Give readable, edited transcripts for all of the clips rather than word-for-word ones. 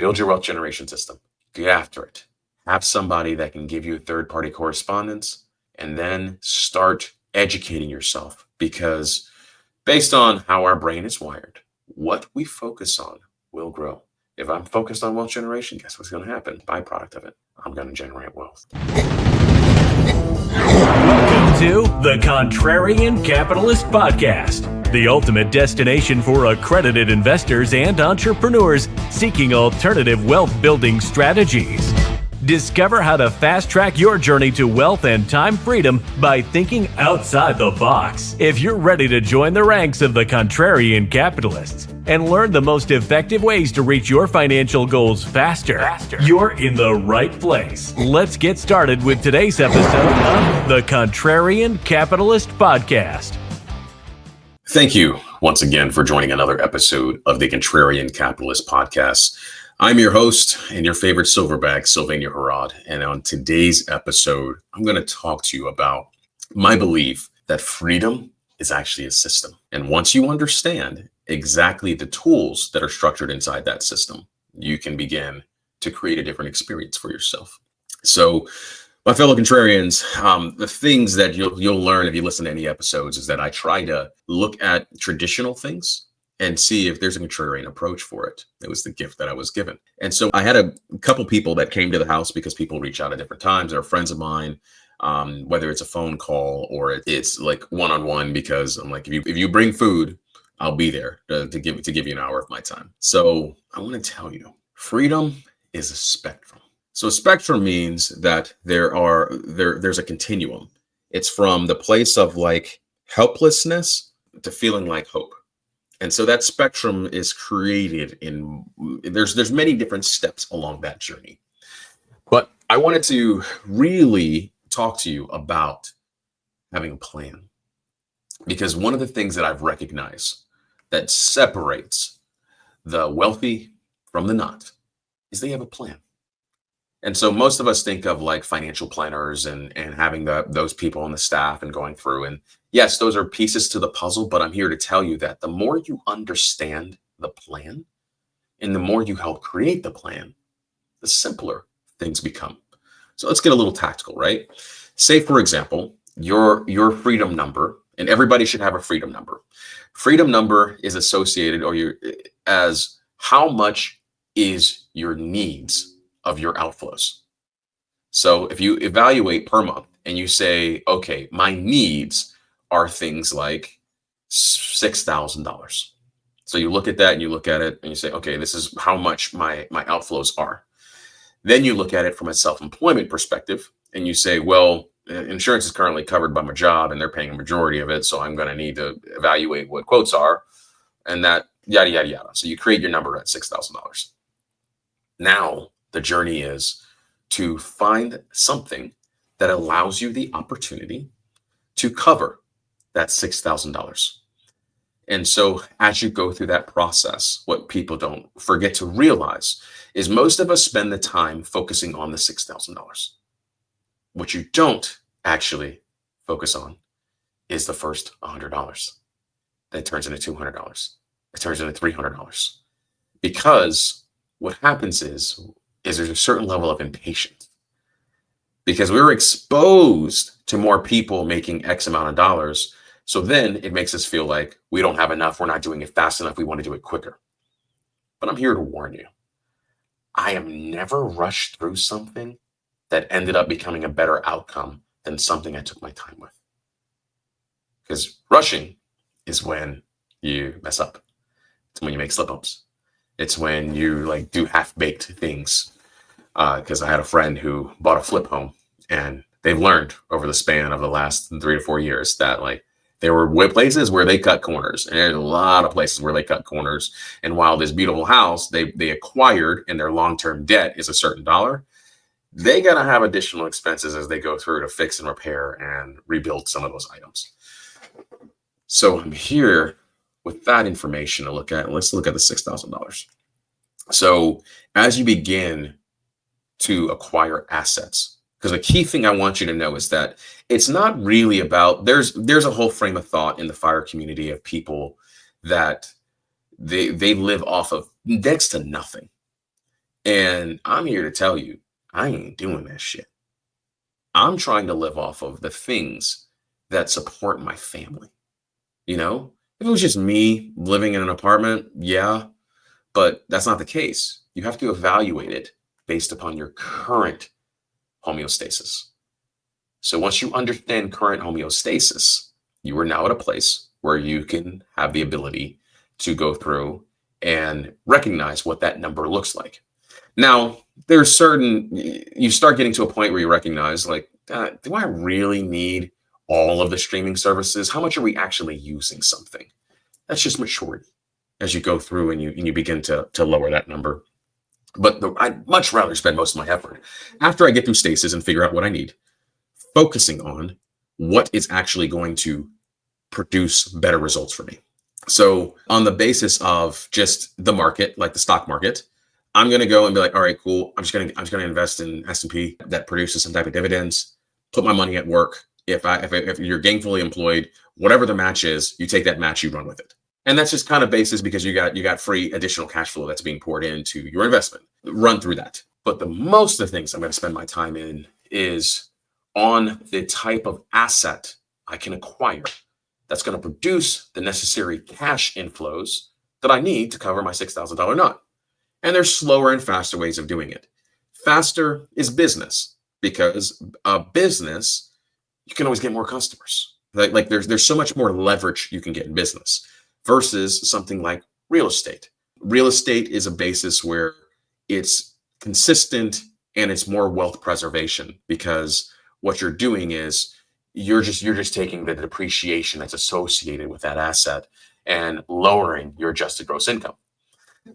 Build your wealth generation system. Get after it. Have somebody that can give you third-party correspondence, and then start educating yourself, because based on how our brain is wired, what we focus on will grow. If I'm focused on wealth generation, guess what's going to happen? Byproduct of it, I'm going to generate wealth. Welcome to the Contrarian Capitalist Podcast, the ultimate destination for accredited investors and entrepreneurs seeking alternative wealth-building strategies. Discover how to fast-track your journey to wealth and time freedom by thinking outside the box. If you're ready to join the ranks of the Contrarian Capitalists and learn the most effective ways to reach your financial goals faster, you're in the right place. Let's get started with today's episode of the Contrarian Capitalist Podcast. Thank you once again for joining another episode of the Contrarian Capitalist Podcast. I'm your host and your favorite silverback, Sylvania Harrod. And on today's episode, I'm going to talk to you about my belief that freedom is actually a system. And once you understand exactly the tools that are structured inside that system, you can begin to create a different experience for yourself. So, my fellow contrarians, the things that you'll learn if you listen to any episodes is that I try to look at traditional things and see if there's a contrarian approach for it. It was the gift that I was given. And so I had a couple people that came to the house because people reach out at different times. They're friends of mine, whether it's a phone call or it's like one-on-one, because I'm like, if you bring food, I'll be there to give you an hour of my time. So I want to tell you, freedom is a spectrum. So a spectrum means that there's a continuum. It's from the place of like helplessness to feeling like hope. And so that spectrum is created there's many different steps along that journey. But I wanted to really talk to you about having a plan, because one of the things that I've recognized that separates the wealthy from the not is they have a plan. And so most of us think of like financial planners and having those people on the staff and going through. And yes, those are pieces to the puzzle, but I'm here to tell you that the more you understand the plan and the more you help create the plan, the simpler things become. So let's get a little tactical, right? Say, for example, your freedom number, and everybody should have a freedom number. Freedom number is associated as how much is your needs of your outflows. So if you evaluate per month and you say, okay, my needs are things like $6,000. So you look at that and you look at it and you say, okay, this is how much my outflows are. Then you look at it from a self-employment perspective and you say, well, insurance is currently covered by my job and they're paying a majority of it. So I'm going to need to evaluate what quotes are and that yada, yada, yada. So you create your number at $6,000. Now, the journey is to find something that allows you the opportunity to cover that $6,000. And so as you go through that process, what people don't forget to realize is most of us spend the time focusing on the $6,000. What you don't actually focus on is the first $100. That turns into $200. It turns into $300. Because what happens is there's a certain level of impatience, because we were exposed to more people making X amount of dollars. So then it makes us feel like we don't have enough. We're not doing it fast enough. We want to do it quicker. But I'm here to warn you. I have never rushed through something that ended up becoming a better outcome than something I took my time with. Because rushing is when you mess up. It's when you make slip-ups. It's when you like do half-baked things. Because I had a friend who bought a flip home, and they've learned over the span of the last 3 to 4 years that like there were places where they cut corners, and there's a lot of places where they cut corners. And while this beautiful house they acquired and their long-term debt is a certain dollar, they got to have additional expenses as they go through to fix and repair and rebuild some of those items. So I'm here with that information to look at. Let's look at the $6,000. So as you begin to acquire assets, because a key thing I want you to know is that it's not really about, there's a whole frame of thought in the FIRE community of people that they live off of next to nothing. And I'm here to tell you, I ain't doing that shit. I'm trying to live off of the things that support my family. You know, if it was just me living in an apartment, yeah, but that's not the case. You have to evaluate it based upon your current homeostasis. So once you understand current homeostasis, you are now at a place where you can have the ability to go through and recognize what that number looks like. Now, there's you start getting to a point where you recognize, like, do I really need all of the streaming services? How much are we actually using something? That's just maturity as you go through and you begin to lower that number. But I'd much rather spend most of my effort after I get through stasis and figure out what I need, focusing on what is actually going to produce better results for me. So on the basis of just the market, like the stock market, I'm going to go and be like, all right, cool. I'm just going to invest in S&P that produces some type of dividends, put my money at work. If you're gainfully employed, whatever the match is, you take that match, you run with it. And that's just kind of basis because you got free additional cash flow that's being poured into your investment. Run through that. But the most of the things I'm going to spend my time in is on the type of asset I can acquire that's going to produce the necessary cash inflows that I need to cover my $6,000 nut. And there's slower and faster ways of doing it. Faster is business, because a business, you can always get more customers. Like there's so much more leverage you can get in business versus something like real estate. Real estate is a basis where it's consistent and it's more wealth preservation, because what you're doing is you're just taking the depreciation that's associated with that asset and lowering your adjusted gross income.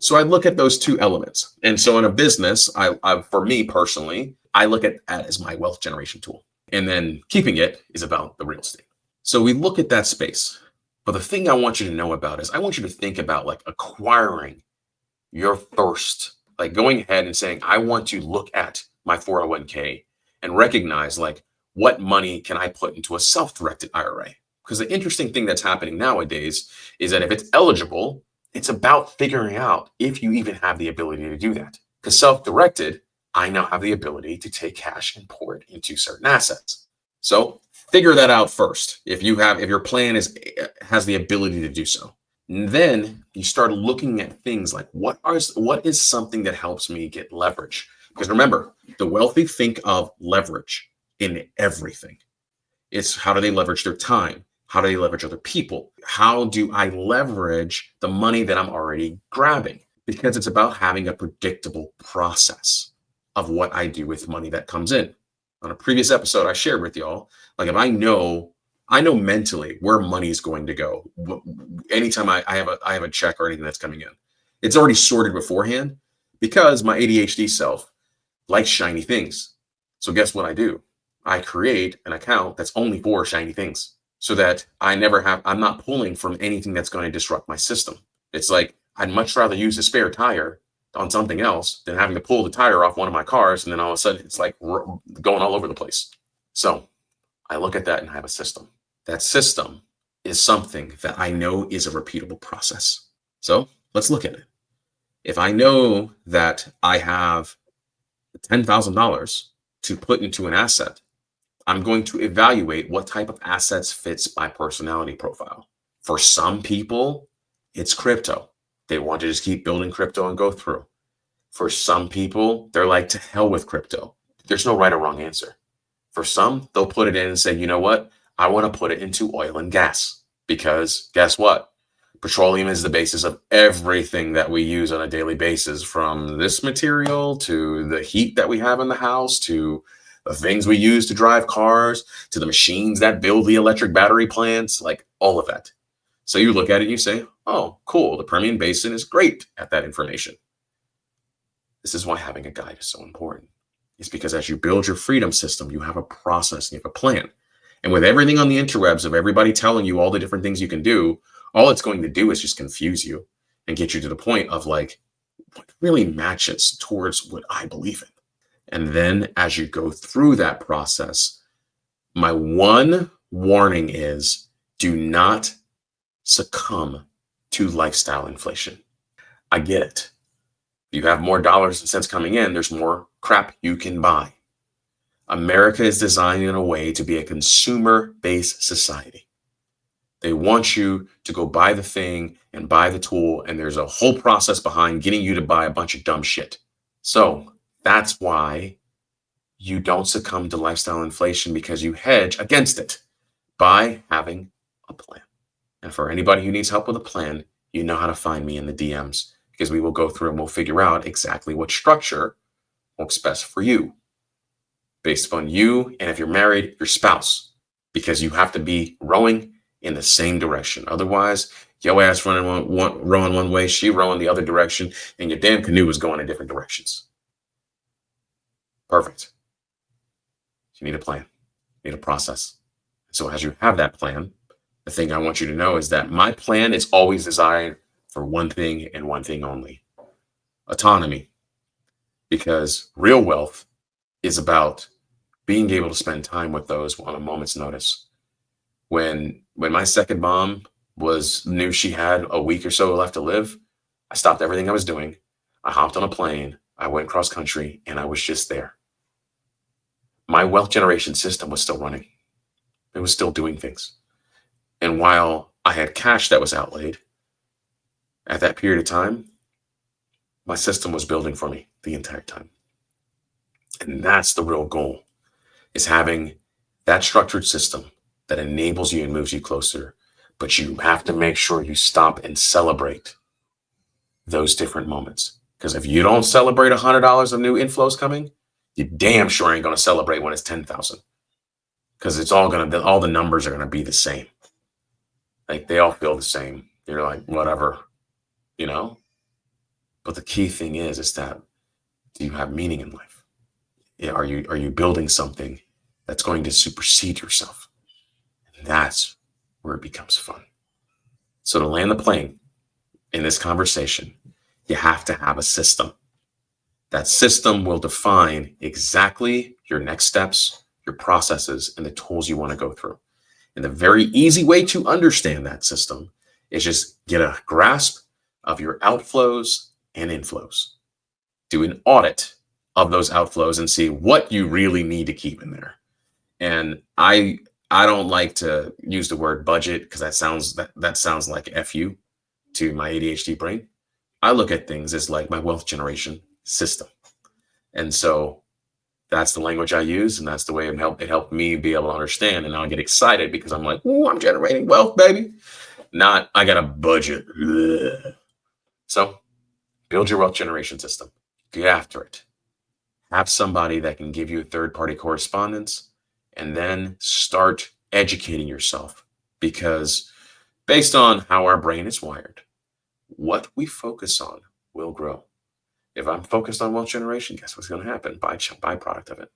So I look at those two elements. And so in a business, I for me personally, I look at that as my wealth generation tool. And then keeping it is about the real estate. So we look at that space. But the thing I want you to know about is I want you to think about like acquiring your first, like going ahead and saying, I want to look at my 401k and recognize like what money can I put into a self-directed IRA? Because the interesting thing that's happening nowadays is that if it's eligible, it's about figuring out if you even have the ability to do that. Because self-directed, I now have the ability to take cash and pour it into certain assets. So figure that out first. If your plan has the ability to do so, and then you start looking at things like what is something that helps me get leverage? Because remember, the wealthy think of leverage in everything. It's how do they leverage their time? How do they leverage other people? How do I leverage the money that I'm already grabbing? Because it's about having a predictable process of what I do with money that comes in. On a previous episode, I shared with y'all, like if I know mentally where money is going to go. Anytime I have a check or anything that's coming in, it's already sorted beforehand, because my ADHD self likes shiny things. So guess what I do? I create an account that's only for shiny things, so that I'm not pulling from anything that's going to disrupt my system. It's like, I'd much rather use a spare tire on something else than having to pull the tire off one of my cars. And then all of a sudden it's like going all over the place. So I look at that and I have a system. That system is something that I know is a repeatable process. So let's look at it. If I know that I have $10,000 to put into an asset, I'm going to evaluate what type of assets fits my personality profile. For some people, it's crypto. They want to just keep building crypto and go through. For some people, they're like, to hell with crypto. There's no right or wrong answer. For some, they'll put it in and say, you know what? I want to put it into oil and gas, because guess what? Petroleum is the basis of everything that we use on a daily basis, from this material to the heat that we have in the house, to the things we use to drive cars, to the machines that build the electric battery plants, like all of that. So you look at it and you say, oh, cool. The Permian Basin is great at that information. This is why having a guide is so important. It's because as you build your freedom system, you have a process and you have a plan. And with everything on the interwebs of everybody telling you all the different things you can do, all it's going to do is just confuse you and get you to the point of like, what really matches towards what I believe in. And then as you go through that process, my one warning is, do not succumb to lifestyle inflation. I get it. You have more dollars and cents coming in, there's more crap you can buy. America is designed in a way to be a consumer-based society. They want you to go buy the thing and buy the tool, and there's a whole process behind getting you to buy a bunch of dumb shit. So that's why you don't succumb to lifestyle inflation, because you hedge against it by having a plan. And for anybody who needs help with a plan, you know how to find me in the DMs, because we will go through and we'll figure out exactly what structure works best for you, based upon you, and if you're married, your spouse, because you have to be rowing in the same direction. Otherwise, your ass rowing one way, she rowing the other direction, and your damn canoe is going in different directions. Perfect. You need a plan. You need a process. So as you have that plan, the thing I want you to know is that my plan is always designed for one thing and one thing only: autonomy. Because real wealth is about being able to spend time with those on a moment's notice. When my second mom knew she had a week or so left to live, I stopped everything I was doing. I hopped on a plane. I went cross country, and I was just there. My wealth generation system was still running. It was still doing things. And while I had cash that was outlaid at that period of time, my system was building for me the entire time. And that's the real goal, is having that structured system that enables you and moves you closer. But you have to make sure you stop and celebrate those different moments. Because if you don't celebrate $100 of new inflows coming, you damn sure ain't going to celebrate when it's 10,000. Because it's all the numbers are going to be the same. Like, they all feel the same. You're like, whatever, you know? But the key thing is that, do you have meaning in life? Are you building something that's going to supersede yourself? And that's where it becomes fun. So to land the plane in this conversation, you have to have a system. That system will define exactly your next steps, your processes, and the tools you want to go through. And the very easy way to understand that system is just get a grasp of your outflows and inflows. Do an audit of those outflows and see what you really need to keep in there. And I don't like to use the word budget, because that sounds like FU to my ADHD brain. I look at things as like my wealth generation system. And so that's the language I use, and that's the way it helped me be able to understand. And now I get excited because I'm like, "Ooh, I'm generating wealth, baby." Not, I got a budget. Ugh. So build your wealth generation system. Get after it. Have somebody that can give you a third-party correspondence, and then start educating yourself. Because based on how our brain is wired, what we focus on will grow. If I'm focused on wealth generation, guess what's going to happen? Byproduct of it,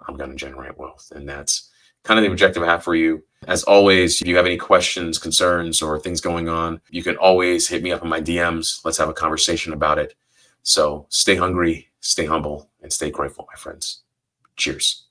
I'm going to generate wealth. And that's kind of the objective I have for you. As always, if you have any questions, concerns, or things going on, you can always hit me up in my DMs. Let's have a conversation about it. So stay hungry, stay humble, and stay grateful, my friends. Cheers.